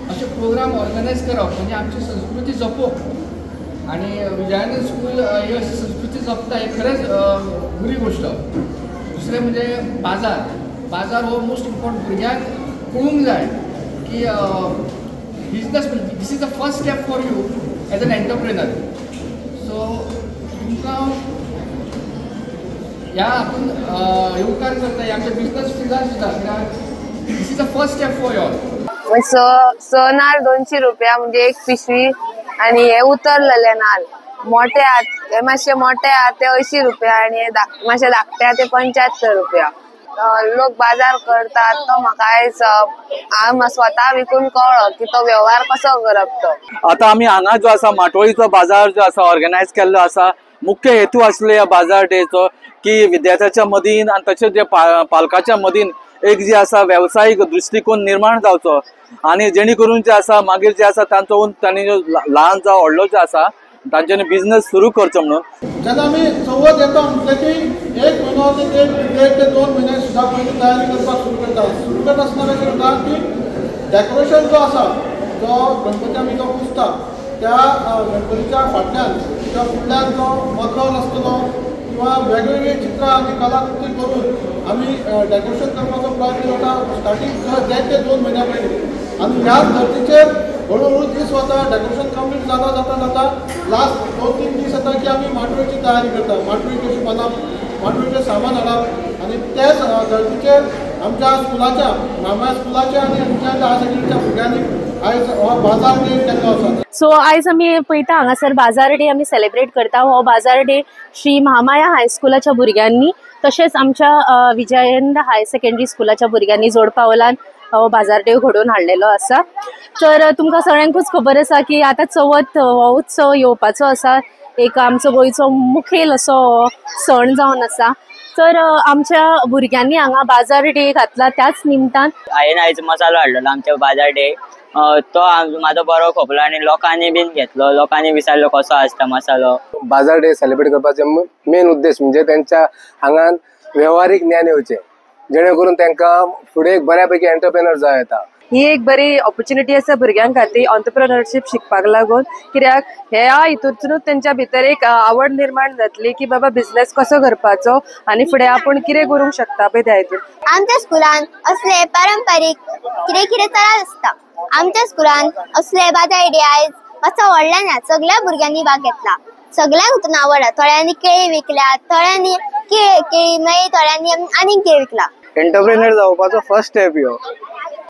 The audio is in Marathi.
असे प्रोग्राम ऑर्गनायज करप म्हणजे आमची संस्कृती जपोवप आणि विजयानंद स्कूल ही अशी संस्कृती जपता हे खरेंच बरी गोष्ट. दुसरें म्हणजे बाजार हो मोस्ट इम्पॉर्टंट. भुरग्यांक कळूंक जाय की business this is the first step for you as an entrepreneur. So तुमकां ह्या हातून येवकार करता ह्या आमच्या बिजनस फिल्डार सुद्दां कित्याक this is the first step for your. स नाल 200 रुपया म्हणजे एक पिशवी आणि हे उतरलेले नाल मोठे हे मातशे मोठे आहात ते 80 रुपया आणि मातशे धाकटे ते 75 रुपया. लोक बाजार करतात तो म्हाका आयज हांव स्वता विकून कळ्ळो की तो व्यवहार कसो करप तो. आता आम्ही हांगा जो आसा माटोळीचो बाजार जो आसा ऑर्गनायज केल्लो आसा. मुख्य हेतू आसलो ह्या बाजार डेचो की विद्यार्थ्याच्या मदीन आणि तशेंच जे पालकाच्या मदीन एक जे आसा व्यावसायिक दृष्टिकोन निर्माण जावचो आणि जेणे करून जे आसा मागीर जे आसा तांणी ल्हान जावं व्हडलो जे आसा तांच्यानी बिझनेस सुरू करचो म्हणून. जेन्ना आमी चवथ येता म्हणटले की एक म्हयनो ते 1.5 ते 2 म्हयने सुद्दां पयलीं तयारी करपाक सुरू करता आसतना कशें करता की डेकोरेशन जो आसा जो गणपती आमी जो पुजता त्या गणपतीच्या फाटल्यान किंवा फुडल्यान जो मखर आसतलो किंवा वेगवेगळी चित्रां आमी कलाकृती करून आमी डेकोरेशन करपाचो प्रयत्न करता स्टार्टींग जे ते 2 म्हयन्या पयलीं. आनी ह्याच धर्तीचेर हळूहळू दीस वता डेकोरेशन कंप्लीट जाता लास्ट 2-3 दीस येता की आमी माटोळीची तयारी करता. माटोळी कशी बांदप माटोळीचें सामान हाडप आनी तेच धर्तीचेर आमच्या स्कुलाच्या मामा स्कुलाच्या आनी आमच्या हायर सेकंडरीच्या भुरग्यांनी आयज हो बाजार डे केल्लो आसा. सो आयज आमी पळयता हांगासर बाजार डे आमी सेलिब्रेट करता. हो बाजार डे श्री महामाया हायस्कुलाच्या भुरग्यांनी तशेंच आमच्या विजयानंद हायर सेकंडरी स्कुलाच्या भुरग्यांनी जोड पावलान हो बाजार डे घडोवन हाडलेलो आसा. तर तुमकां सगळ्यांकूच खबर आसा की आतां चवथ हो उत्सव येवपाचो आसा. एक आमचो गोंयचो मुखेल असो सण जावन आसा. तर आमच्या भुरग्यांनी हांगा बाजार डे घातला त्याच निमतान हांवें आयज मसालो हाडलेलो आमच्या बाजार डे. तो म्हाजो बरो खोपलो आणि लोकांनी बीन घेतलो. लोकांनी विचारलो कसो आसता मसालो. बाजार डे सेलिब्रेट करपाचे मेन उद्देश म्हणजे त्यांच्या हांगान व्यवहारीक ज्ञान येवचें जेणे करून तांकां फुडें एक बऱ्यापैकी एंटरप्रेनर जावं येता. ही एक बरी ऑपॉर्च्युनिटी आसा भुरग्यां खातीर ऑन्टरप्रेनरशीप शिकपाक लागून. कित्याक ह्या हितूंतूनच तेंच्या भितर एक आवड निर्माण जातली की बाबा बिझनेस कसो करपाचो आणि फुडें आपूण कितें करूंक शकता पळय त्या हितून. आमच्या स्कुलान असले पारंपारीक कितें कितें चलत आसता. आमच्या स्कुलान असले बाजार डे आयज मातसो व्हडल्यान सगळ्या भुरग्यांनी भाग घेतला. सगळ्यांक हितून आवड. थोड्यांनी केळी विकल्या, थोड्यांनी केळी मागीर थोड्यांनी आनीक कितें विकला. एंटरप्रेनर जावपाचो फर्स्ट स्टेप ह्यो